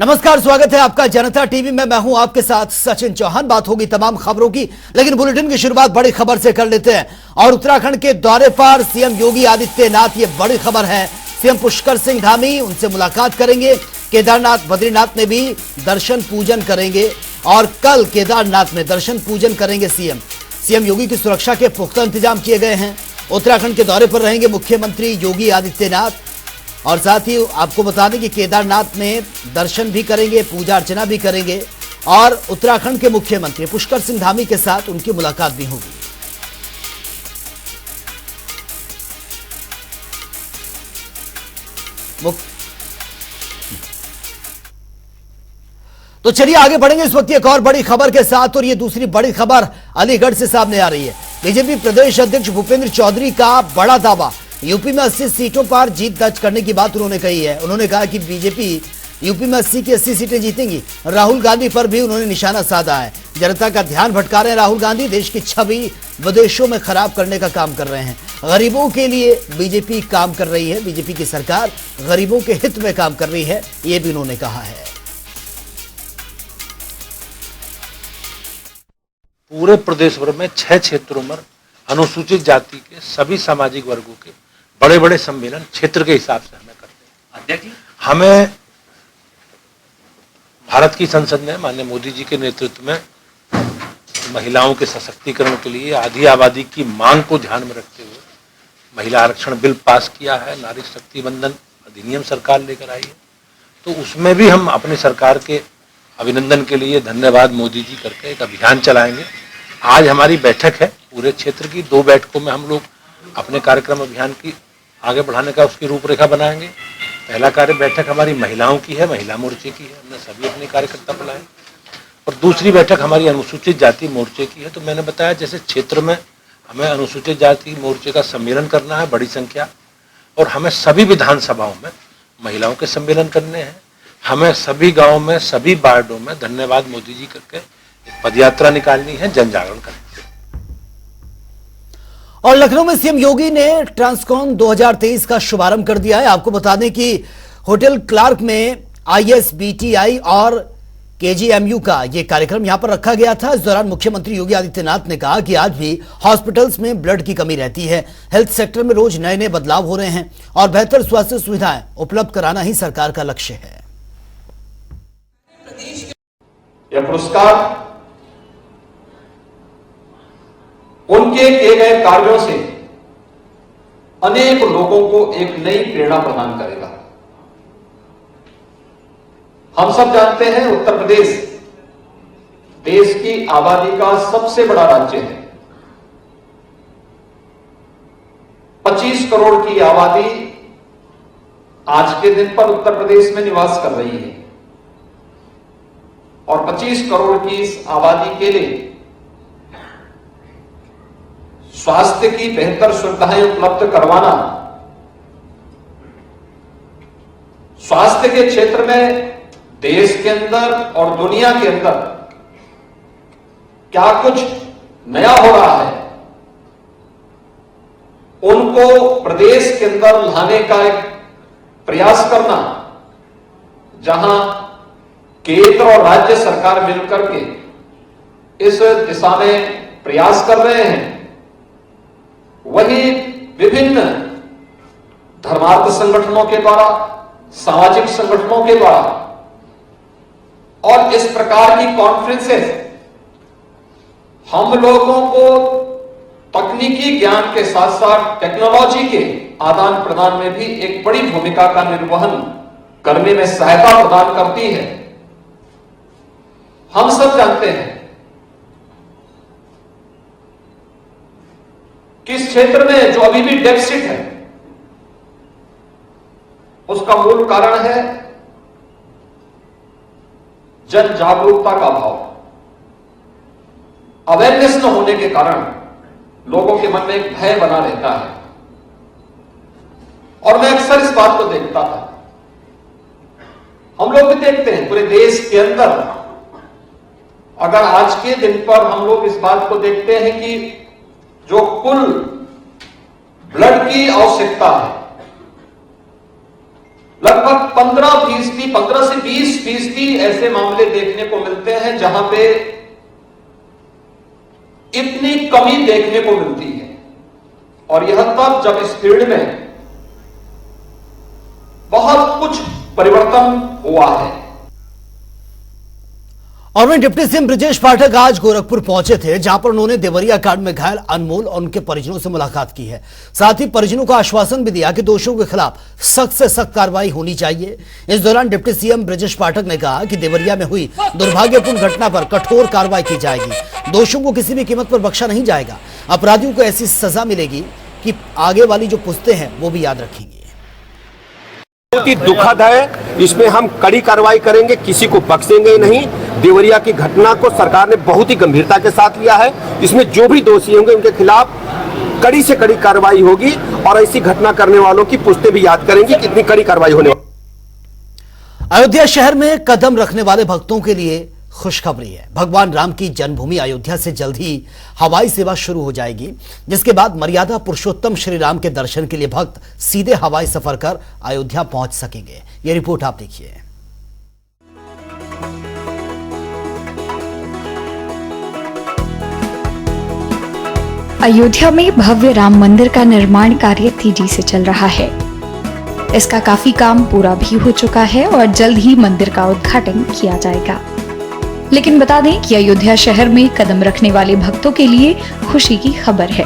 नमस्कार, स्वागत है आपका जनता टीवी में। मैं हूं आपके साथ सचिन चौहान। बात होगी तमाम खबरों की, लेकिन बुलेटिन की शुरुआत बड़ी खबर से कर लेते हैं। और उत्तराखंड के दौरे पर सीएम योगी आदित्यनाथ, ये बड़ी खबर है। सीएम पुष्कर सिंह धामी उनसे मुलाकात करेंगे। केदारनाथ बद्रीनाथ में भी दर्शन पूजन करेंगे और कल केदारनाथ में दर्शन पूजन करेंगे सीएम योगी की सुरक्षा के पुख्ता इंतजाम किए गए हैं। उत्तराखंड के दौरे पर रहेंगे मुख्यमंत्री योगी आदित्यनाथ और साथ ही आपको बता दें कि केदारनाथ में दर्शन भी करेंगे, पूजा अर्चना भी करेंगे और उत्तराखंड के मुख्यमंत्री पुष्कर सिंह धामी के साथ उनकी मुलाकात भी होगी। तो चलिए आगे बढ़ेंगे इस वक्त एक और बड़ी खबर के साथ। और ये दूसरी बड़ी खबर अलीगढ़ से सामने आ रही है। बीजेपी प्रदेश अध्यक्ष भूपेंद्र चौधरी का बड़ा दावा, यूपी में 80 सीटों पर जीत दर्ज करने की बात उन्होंने कही है। उन्होंने कहा कि बीजेपी यूपी में 80 की 80 सीटें जीतेंगी। राहुल गांधी पर भी उन्होंने निशाना साधा है। जनता का ध्यान भटका रहे हैं राहुल गांधी, देश की छवि विदेशों में खराब करने का काम कर रहे हैं। गरीबों के लिए बीजेपी काम कर रही है, बीजेपी की सरकार गरीबों के हित में काम कर रही है, ये भी उन्होंने कहा है। पूरे प्रदेश भर में 6 क्षेत्रों में अनुसूचित जाति के सभी सामाजिक वर्गों के बड़े बड़े सम्मेलन क्षेत्र के हिसाब से हमें करते हैं। हमें भारत की संसद ने माननीय मोदी जी के नेतृत्व में महिलाओं के सशक्तिकरण के लिए आधी आबादी की मांग को ध्यान में रखते हुए महिला आरक्षण बिल पास किया है। नारी शक्ति बंधन अधिनियम सरकार लेकर आई है, तो उसमें भी हम अपनी सरकार के अभिनंदन के लिए धन्यवाद मोदी जी करके एक अभियान चलाएंगे। आज हमारी बैठक है पूरे क्षेत्र की, 2 बैठकों में हम लोग अपने कार्यक्रम अभियान की आगे बढ़ाने का उसकी रूपरेखा बनाएंगे। पहला कार्य बैठक हमारी महिलाओं की है, महिला मोर्चे की है, हमने सभी अपने कार्यकर्ता बुलाए। और दूसरी बैठक हमारी अनुसूचित जाति मोर्चे की है। तो मैंने बताया जैसे क्षेत्र में हमें अनुसूचित जाति मोर्चे का सम्मेलन करना है बड़ी संख्या, और हमें सभी विधानसभाओं में महिलाओं के सम्मेलन करने हैं। हमें सभी गाँव में, सभी वार्डों में धन्यवाद मोदी जी करके एक पदयात्रा निकालनी है, जन जागरण करनी है। और लखनऊ में सीएम योगी ने ट्रांसकॉन 2023 का शुभारंभ कर दिया है। आपको बता दें कि होटल क्लार्क में ISBTI और KGMU का यह कार्यक्रम यहां पर रखा गया था। इस दौरान मुख्यमंत्री योगी आदित्यनाथ ने कहा कि आज भी हॉस्पिटल्स में ब्लड की कमी रहती है। हेल्थ सेक्टर में रोज नए नए बदलाव हो रहे हैं और बेहतर स्वास्थ्य सुविधाएं उपलब्ध कराना ही सरकार का लक्ष्य है। यह पुरस्कार उनके किए गए कार्यों से अनेक लोगों को एक नई प्रेरणा प्रदान करेगा। हम सब जानते हैं उत्तर प्रदेश देश की आबादी का सबसे बड़ा राज्य है। 25 करोड़ की आबादी आज के दिन पर उत्तर प्रदेश में निवास कर रही है और 25 करोड़ की इस आबादी के लिए स्वास्थ्य की बेहतर सुविधाएं उपलब्ध करवाना, स्वास्थ्य के क्षेत्र में देश के अंदर और दुनिया के अंदर क्या कुछ नया हो रहा है, उनको प्रदेश के अंदर लाने का एक प्रयास करना, जहां केंद्र और राज्य सरकार मिलकर के इस दिशा में प्रयास कर रहे हैं, वही विभिन्न धर्मार्थ संगठनों के द्वारा, सामाजिक संगठनों के द्वारा और इस प्रकार की कॉन्फ्रेंसेस हम लोगों को तकनीकी ज्ञान के साथ साथ टेक्नोलॉजी के आदान प्रदान में भी एक बड़ी भूमिका का निर्वहन करने में सहायता प्रदान करती है। हम सब जानते हैं कि इस क्षेत्र में जो अभी भी डेफिसिट है उसका मूल कारण है जन जागरूकता का अभाव। अवेयरनेस न होने के कारण लोगों के मन में एक भय बना रहता है और मैं अक्सर इस बात को देखता था, हम लोग भी देखते हैं पूरे देश के अंदर। अगर आज के दिन पर हम लोग इस बात को देखते हैं कि जो कुल ब्लड की आवश्यकता है लगभग 15 से 20% ऐसे मामले देखने को मिलते हैं जहां पे इतनी कमी देखने को मिलती है, और यह तब जब इस फील्ड में बहुत कुछ परिवर्तन हुआ है। और वहीं डिप्टी सीएम ब्रजेश पाठक आज गोरखपुर पहुंचे थे, जहां पर उन्होंने देवरिया कांड में घायल अनमोल और उनके परिजनों से मुलाकात की है। साथ ही परिजनों को आश्वासन भी दिया कि दोषियों के खिलाफ सख्त से सख्त कार्रवाई होनी चाहिए। इस दौरान डिप्टी सीएम ब्रजेश पाठक ने कहा कि देवरिया में हुई दुर्भाग्यपूर्ण घटना पर कठोर कार्रवाई की जाएगी। दोषियों को किसी भी कीमत पर बख्शा नहीं जाएगा। अपराधियों को ऐसी सजा मिलेगी कि आगे वाली जो पुश्तें हैं वो भी याद रखेंगी। बहुत ही दुखद है, इसमें हम कड़ी कार्रवाई करेंगे, किसी को बख्शेंगे नहीं। देवरिया की घटना को सरकार ने बहुत ही गंभीरता के साथ लिया है। इसमें जो भी दोषी होंगे उनके खिलाफ कड़ी से कड़ी कार्रवाई होगी, और ऐसी घटना करने वालों की पुश्तें भी याद करेंगी कि इतनी कड़ी कार्रवाई होने वाली। अयोध्या शहर में कदम रखने वाले भक्तों के लिए खुशखबरी है। भगवान राम की जन्मभूमि अयोध्या से जल्द ही हवाई सेवा शुरू हो जाएगी, जिसके बाद मर्यादा पुरुषोत्तम श्री राम के दर्शन के लिए भक्त सीधे हवाई सफर कर अयोध्या पहुंच सकेंगे। यह रिपोर्ट आप देखिए। अयोध्या में भव्य राम मंदिर का निर्माण कार्य तेजी से चल रहा है। इसका काफी काम पूरा भी हो चुका है और जल्द ही मंदिर का उद्घाटन किया जाएगा। लेकिन बता दें कि अयोध्या शहर में कदम रखने वाले भक्तों के लिए खुशी की खबर है।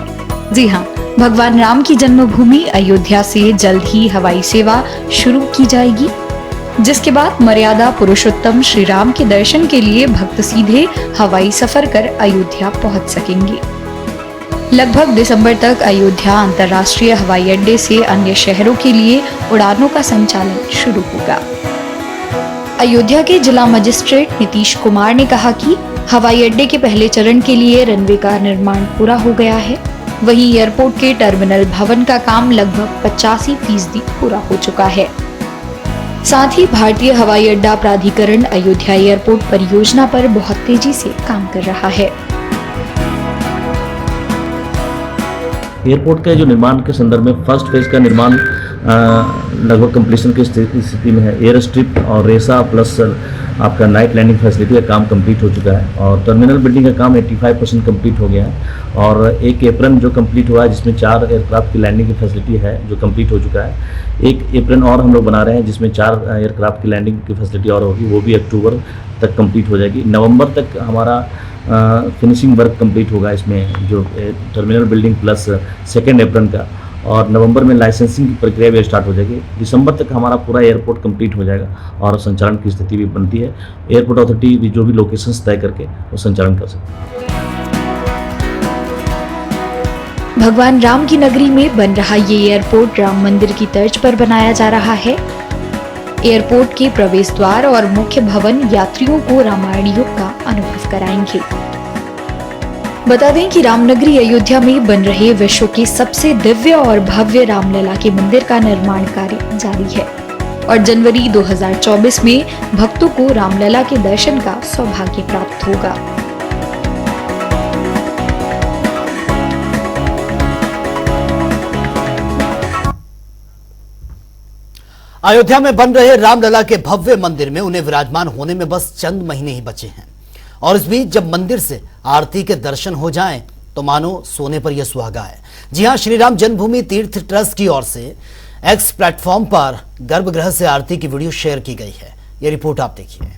जी हां, भगवान राम की जन्मभूमि अयोध्या से जल्द ही हवाई सेवा शुरू की जाएगी, जिसके बाद मर्यादा पुरुषोत्तम श्री राम के दर्शन के लिए भक्त सीधे हवाई सफर कर अयोध्या पहुंच सकेंगे। लगभग दिसंबर तक अयोध्या अंतर्राष्ट्रीय हवाई अड्डे से अन्य शहरों के लिए उड़ानों का संचालन शुरू होगा। अयोध्या के जिला मजिस्ट्रेट नीतीश कुमार ने कहा कि हवाई अड्डे के पहले चरण के लिए रनवे का निर्माण पूरा हो गया है। वहीं एयरपोर्ट के टर्मिनल भवन का काम लगभग 85% पूरा हो चुका है। साथ ही भारतीय हवाई अड्डा प्राधिकरण अयोध्या एयरपोर्ट परियोजना पर बहुत तेजी से काम कर रहा है। एयरपोर्ट के जो निर्माण के संदर्भ में फर्स्ट फेज का निर्माण लगभग कंप्लीशन की स्थिति में है। एयर स्ट्रिप और रेसा प्लस आपका नाइट लैंडिंग फैसिलिटी का काम कंप्लीट हो चुका है, और टर्मिनल बिल्डिंग का काम 85% कंप्लीट हो गया है, और एक एप्रन जो कंप्लीट हुआ है जिसमें 4 एयरक्राफ्ट की लैंडिंग की फैसिलिटी है जो कंप्लीट हो चुका है। एक एप्रन और हम लोग बना रहे हैं जिसमें 4 एयरक्राफ्ट की लैंडिंग की फैसिलिटी और होगी, वो भी अक्टूबर तक कंप्लीट हो जाएगी। नवंबर तक हमारा फिनिशिंग वर्क कंप्लीट होगा इसमें, जो terminal building plus second apron का, और नवंबर में लाइसेंसिंग की प्रक्रिया भी स्टार्ट हो जाएगी। दिसंबर तक हमारा पूरा एयरपोर्ट कंप्लीट हो जाएगा और संचालन की स्थिति भी बनती है। एयरपोर्ट अथॉरिटी भी जो भी लोकेशंस तय करके वो संचालन कर सकते हैं। भगवान राम की नगरी में बन रहा ये एयरपोर्ट राम मंदिर की तर्ज पर बनाया जा रहा है। एयरपोर्ट के प्रवेश द्वार और मुख्य भवन यात्रियों को रामायण युग का अनुभव कराएंगे। बता दें कि रामनगरी अयोध्या में बन रहे विश्व के सबसे दिव्य और भव्य रामलला के मंदिर का निर्माण कार्य जारी है, और जनवरी 2024 में भक्तों को रामलला के दर्शन का सौभाग्य प्राप्त होगा। अयोध्या में बन रहे रामलला के भव्य मंदिर में उन्हें विराजमान होने में बस चंद महीने ही बचे हैं, और इस बीच जब मंदिर से आरती के दर्शन हो जाएं तो मानो सोने पर यह सुहागा है। जी हां, श्री राम जन्मभूमि तीर्थ ट्रस्ट की ओर से एक्स प्लेटफॉर्म पर गर्भगृह से आरती की वीडियो शेयर की गई है। यह रिपोर्ट आप देखिए।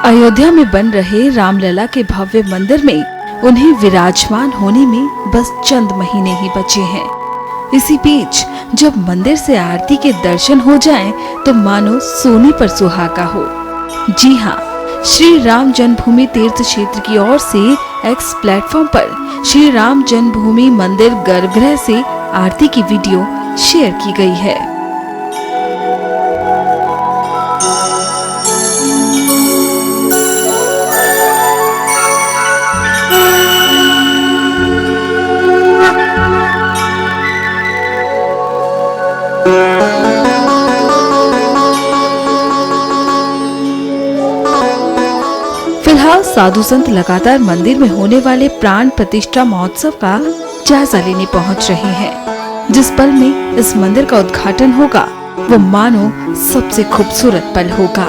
अयोध्या में बन रहे रामलला के भव्य मंदिर में उन्हें विराजमान होने में बस चंद महीने ही बचे हैं। इसी बीच जब मंदिर से आरती के दर्शन हो जाएं, तो मानो सोने पर सुहागा हो। जी हां, श्री राम जन्मभूमि तीर्थ क्षेत्र की ओर से एक्स प्लेटफॉर्म पर श्री राम जन्मभूमि मंदिर गर्भगृह से आरती की वीडियो शेयर की गई है। साधु संत लगातार मंदिर में होने वाले प्राण प्रतिष्ठा महोत्सव का जायजा लेने पहुंच रहे हैं। जिस पल में इस मंदिर का उद्घाटन होगा वो मानो सबसे खूबसूरत पल होगा।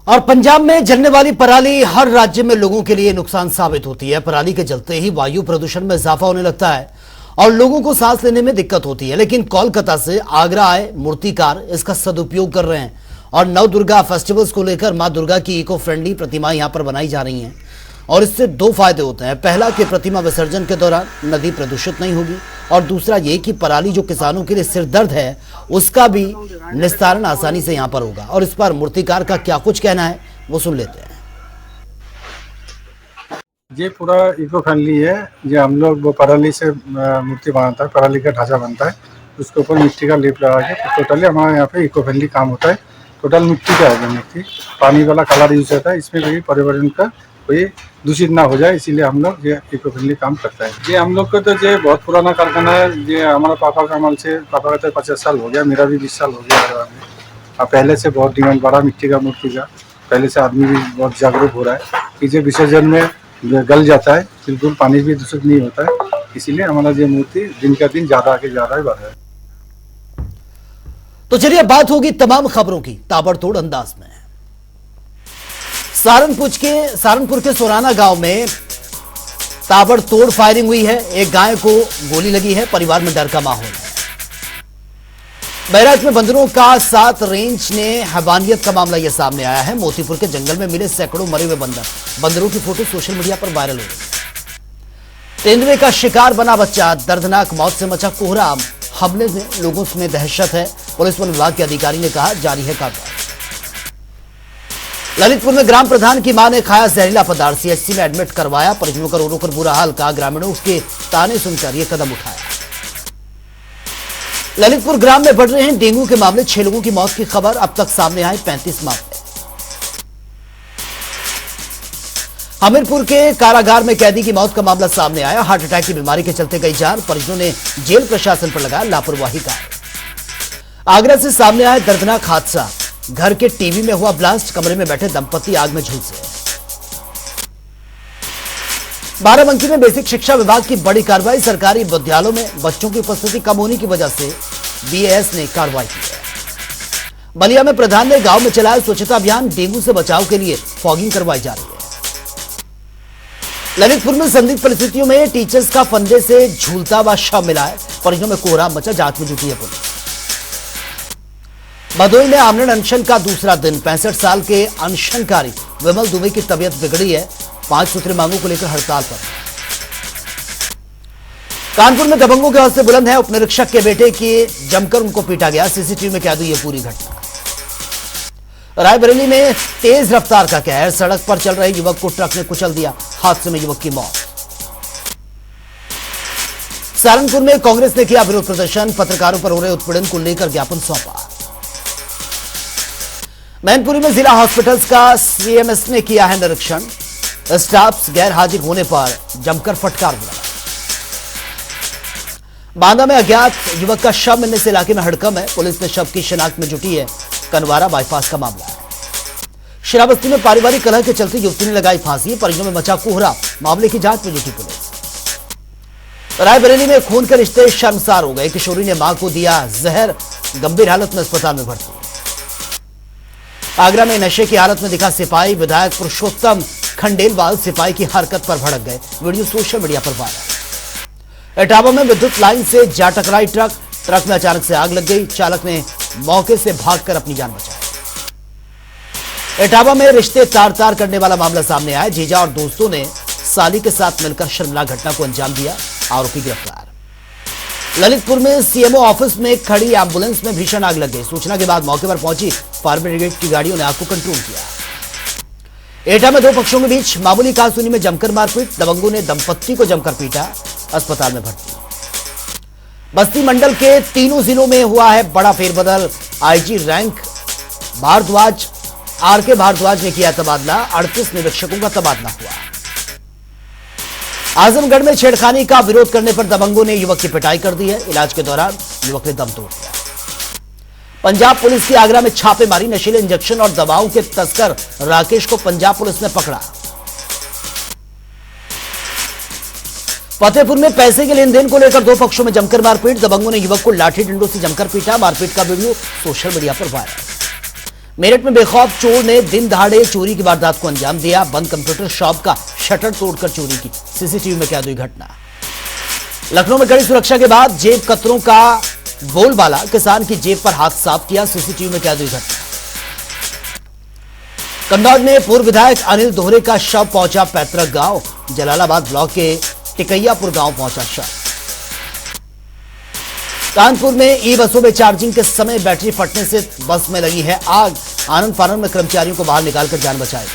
और पंजाब में जलने वाली पराली हर राज्य में लोगों के लिए नुकसान साबित होती है। पराली के जलते ही वायु प्रदूषण में इजाफा होने लगता है और लोगों को सांस लेने में दिक्कत होती है। लेकिन कोलकाता से आगरा आए मूर्तिकार इसका सदुपयोग कर रहे हैं और नव दुर्गा फेस्टिवल्स को लेकर मां दुर्गा की इको फ्रेंडली प्रतिमाएं यहां पर बनाई जा रही हैं और इससे दो फायदे होते हैं। पहला कि प्रतिमा विसर्जन के दौरान नदी प्रदूषित नहीं होगी और दूसरा ये कि पराली जो किसानों के लिए सिरदर्द है उसका भी निस्तारण आसानी से यहां पर होगा। और इस पर मूर्तिकार का क्या कुछ कहना है वो सुन लेते हैं। ये पूरा इको फ्रेंडली है। ये हम लोग वो पराली से मूर्ति बनाता है, पराली का ढांचा बनता है, उसके ऊपर मिट्टी का लेप लगा के टोटली हमारे यहाँ पे इको फ्रेंडली काम होता है। टोटल मिट्टी का है, मिट्टी पानी वाला कलर यूज होता है, इसमें भी पर्यावरण का कोई दूषित ना हो जाए, इसीलिए हम लोग ये इको फ्रेंडली काम करता है। ये हम लोग का तो ये बहुत पुराना कारखाना है। ये हमारा पापा का अमल से, पापा का तो 50 साल हो गया, मेरा भी 20 साल हो गया। और पहले से बहुत डिमांड बढ़ा मिट्टी का मूर्ति का। पहले से आदमी भी बहुत जागरूक हो रहा है कि जो विसर्जन में गल जाता है, बिल्कुल पानी भी दूषित नहीं होता है, इसीलिए हमारा ये मूर्ति दिन का दिन ज्यादा आगे ज्यादा बढ़ रहा है। तो चलिए बात होगी तमाम खबरों की ताबड़तोड़ अंदाज में। सहारनपुर के सोराना गांव में ताबड़तोड़ फायरिंग हुई है। एक गाय को गोली लगी है। परिवार में डर का माहौल है। बहराइच में बंदरों का साथ रेंज ने हैवानियत का मामला यह सामने आया है। मोतीपुर के जंगल में मिले सैकड़ों मरे हुए बंदरों की फोटो सोशल मीडिया पर वायरल हो रही। तेंदुए का शिकार बना बच्चा, दर्दनाक मौत से मचा कोहराम। हमले में लोगों में दहशत है। पुलिस वन विभाग के अधिकारी ने कहा जारी है कार्रवाई। ललितपुर में ग्राम प्रधान की मां ने खाया जहरीला पदार्थ, सीएचसी में एडमिट करवाया। परिजनों का रो रो कर बुरा हाल, कहा ग्रामीणों के ताने सुनकर यह कदम उठाया। ललितपुर ग्राम में बढ़ रहे हैं डेंगू के मामले। 6 लोगों की मौत की खबर अब तक सामने आए 35 मामले। हमीरपुर के कारागार में कैदी की मौत का मामला सामने आया। हार्ट अटैक की बीमारी के चलते गई जान। परिजनों ने जेल प्रशासन पर लगाया लापरवाही का। आगरा से सामने आया दर्दनाक हादसा। घर के टीवी में हुआ ब्लास्ट। कमरे में बैठे दंपति आग में झुलसे। बाराबंकी में बेसिक शिक्षा विभाग की बड़ी कार्रवाई। सरकारी विद्यालयों में बच्चों की उपस्थिति कम होने की वजह से बीएएस ने कार्रवाई की है। बलिया में प्रधान ने गांव में चलाया स्वच्छता अभियान। डेंगू से बचाव के लिए फॉगिंग करवाई जा रही है। ललितपुर में संदिग्ध परिस्थितियों में टीचर्स का फंदे से झूलता हुआ शव मिला है। परिजनों में कोहराम मचा, जांच में जुटी है पुलिस। भदोई में आमरण अनशन का दूसरा दिन। 65 साल के अनशनकारी विमल दुबे की तबीयत बिगड़ी है। 5 सूत्री मांगों को लेकर हड़ताल पर। कानपुर में दबंगों के हौसले बुलंद है। उपनिरीक्षक के बेटे की जमकर उनको पीटा गया। सीसीटीवी में कैद हुई है पूरी घटना। रायबरेली में तेज रफ्तार का कहर। सड़क पर चल रहे युवक को ट्रक ने कुचल दिया। हादसे में युवक की मौत। सहारनपुर में कांग्रेस ने किया विरोध प्रदर्शन। पत्रकारों पर हो रहे उत्पीड़न को लेकर ज्ञापन सौंपा। मैनपुरी में जिला हॉस्पिटल्स का सीएमएस ने किया है निरीक्षण। स्टाफ गैर हाजिर होने पर जमकर फटकार बुलाया। बांदा में अज्ञात युवक का शव मिलने से इलाके में हड़कंप है। पुलिस ने शव की शिनाख्त में जुटी है। कनवारा बाईपास का मामला है। श्रावस्ती में पारिवारिक कलह के चलते युवती ने लगाई फांसी। परिजनों में मचा कोहरा। मामले की जांच में जुटी पुलिस। रायबरेली में खून के रिश्ते शर्मसार हो गए। किशोरी ने मां को दिया जहर। गंभीर हालत में अस्पताल में भर्ती। आगरा में नशे की हालत में दिखा सिपाही। विधायक पुरुषोत्तम खंडेलवाल सिपाही की हरकत पर भड़क गए। वीडियो सोशल मीडिया पर वायरल। इटावा में विद्युत लाइन से जा टकराई ट्रक में अचानक से आग लग गई। चालक ने मौके से भागकर अपनी जान बचाई। इटावा में रिश्ते तार तार करने वाला मामला सामने आया। जीजा और दोस्तों ने साली के साथ मिलकर शर्मनाक घटना को अंजाम दिया। आरोपी गिरफ्तार। ललितपुर में सीएमओ ऑफिस में खड़ी एम्बुलेंस में भीषण आग लग गई। सूचना के बाद मौके पर पहुंची फायर ब्रिगेड की गाड़ियों ने आग को कंट्रोल किया। एटा में दो पक्षों के बीच मामूली कहासुनी में जमकर मारपीट। दबंगों ने दंपत्ति को जमकर पीटा। अस्पताल में भर्ती। बस्ती मंडल के तीनों जिलों में हुआ है बड़ा फेरबदल। IG rank Bhardwaj RK Bhardwaj ने किया तबादला, 38 निरीक्षकों का तबादला हुआ। आजमगढ़ में छेड़खानी का विरोध करने पर दबंगों ने युवक की पिटाई कर दी है। इलाज के दौरान युवक ने दम तोड़ दिया। पंजाब पुलिस की आगरा में छापेमारी, नशीले इंजेक्शन और दवाओं के तस्कर राकेश को पंजाब पुलिस ने पकड़ा। फतेहपुर में पैसे के लेन देन को लेकर दो पक्षों में जमकर मारपीट, दबंगों ने युवक को लाठी डंडों से जमकर पीटा। मारपीट का वीडियो सोशल मीडिया पर वायरल। मेरठ में बेखौफ चोर ने दिन दहाड़े चोरी की वारदात को अंजाम दिया। बंद कंप्यूटर शॉप का शटर तोड़कर चोरी की, सीसीटीवी में कैद हुई घटना। लखनऊ में कड़ी सुरक्षा के बाद जेब कतरों का बोलबाला, किसान की जेब पर हाथ साफ किया, सीसीटीवी में कैद हुई घटना। कन्नौज में पूर्व विधायक अनिल दोहरे का शव पहुंचा पैतृक गांव। जलालाबाद ब्लॉक के टिकैयापुर गांव पहुंचा शव। कानपुर में ई बसों में चार्जिंग के समय बैटरी फटने से बस में लगी है आग। आनंद फानंद में कर्मचारियों को बाहर निकालकर जान बचाई।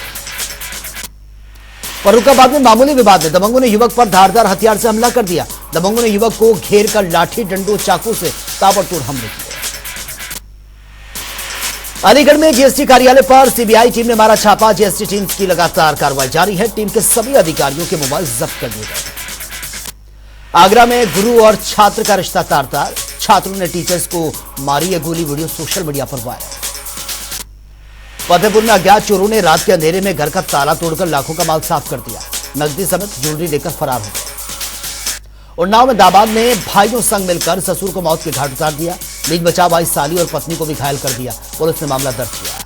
फर्रुखाबाद में मामूली विवाद में दबंगों ने युवक पर धारदार हथियार से हमला कर दिया। दबंगों ने युवक को घेर कर लाठी डंडों चाकू से ताबड़तोड़ हमले किए। अलीगढ़ में जीएसटी कार्यालय पर सीबीआई टीम ने मारा छापा। जीएसटी टीम की लगातार कार्रवाई जारी है। टीम के सभी अधिकारियों के मोबाइल जब्त कर दिए गए। आगरा में गुरु और छात्र का रिश्ता तार-तार, छात्रों ने टीचर्स को मारी है गोली, वीडियो सोशल मीडिया पर वायरल। फतेहपुर में अज्ञात चोरों ने रात के अंधेरे में घर का ताला तोड़कर लाखों का माल साफ कर दिया। नकदी समेत ज्वेलरी लेकर फरार हो गए। उन्नाव में दामाद ने भाइयों संग मिलकर ससुर को मौत के घाट उतार दिया। बीच बचाव आई साली और पत्नी को भी घायल कर दिया। पुलिस ने मामला दर्ज किया।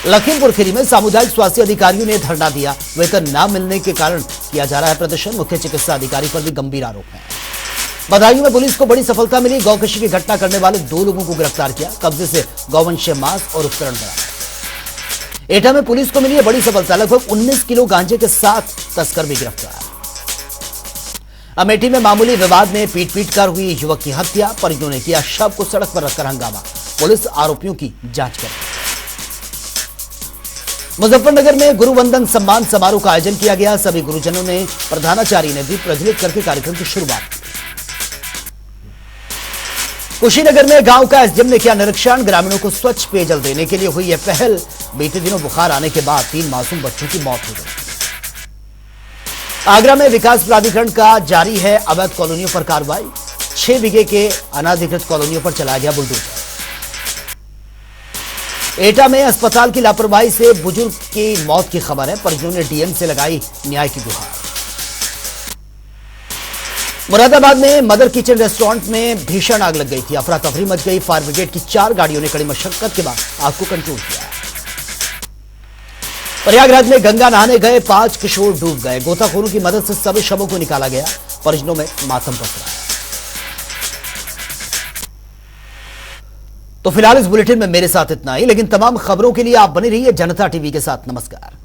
लखीमपुर खीरी में सामुदायिक स्वास्थ्य अधिकारियों ने धरना दिया। वेतन न मिलने के कारण किया जा रहा है प्रदर्शन। मुख्य चिकित्सा अधिकारी पर भी गंभीर आरोप है। बदायूं में पुलिस को बड़ी सफलता मिली। गौकशी की घटना करने वाले 2 लोगों को गिरफ्तार किया। कब्जे से गौवंशीय मांस और उपकरण बरामद। एटा में पुलिस को मिली है बड़ी सफलता। लगभग 19 किलो गांजे के साथ तस्कर भी गिरफ्तार। अमेठी में मामूली विवाद में पीट कर हुई युवक की हत्या। परिजनों ने किया शव को सड़क पर रखकर हंगामा। पुलिस आरोपियों की जांच कर रही है। मुजफ्फरनगर में गुरुवंदन सम्मान समारोह का आयोजन किया गया। सभी गुरुजनों ने प्रधानाचार्य ने दीप प्रज्वलित करके कार्यक्रम की शुरुआत की। कुशीनगर में गांव का एसडीएम ने किया निरीक्षण। ग्रामीणों को स्वच्छ पेयजल देने के लिए हुई यह पहल। बीते दिनों बुखार आने के बाद 3 मासूम बच्चों की मौत हो गई। आगरा में विकास प्राधिकरण का जारी है अवैध कॉलोनियों पर कार्रवाई। 6 बीघे के अनाधिकृत कॉलोनियों पर चलाया गया बुलडोजर। एटा में अस्पताल की लापरवाही से बुजुर्ग की मौत की खबर है। परिजनों ने डीएम से लगाई न्याय की गुहार। मुरादाबाद में मदर किचन रेस्टोरेंट में भीषण आग लग गई थी। अफरा तफरी मच गई। फायर ब्रिगेड की 4 गाड़ियों ने कड़ी मशक्कत के बाद आग को कंट्रोल किया। प्रयागराज में गंगा नहाने गए 5 किशोर डूब गए। गोताखोरों की मदद से सभी शवों को निकाला गया। परिजनों में मातम पसरा है। तो फिलहाल इस बुलेटिन में मेरे साथ इतना ही, लेकिन तमाम खबरों के लिए आप बने रहिए जनता टीवी के साथ। नमस्कार।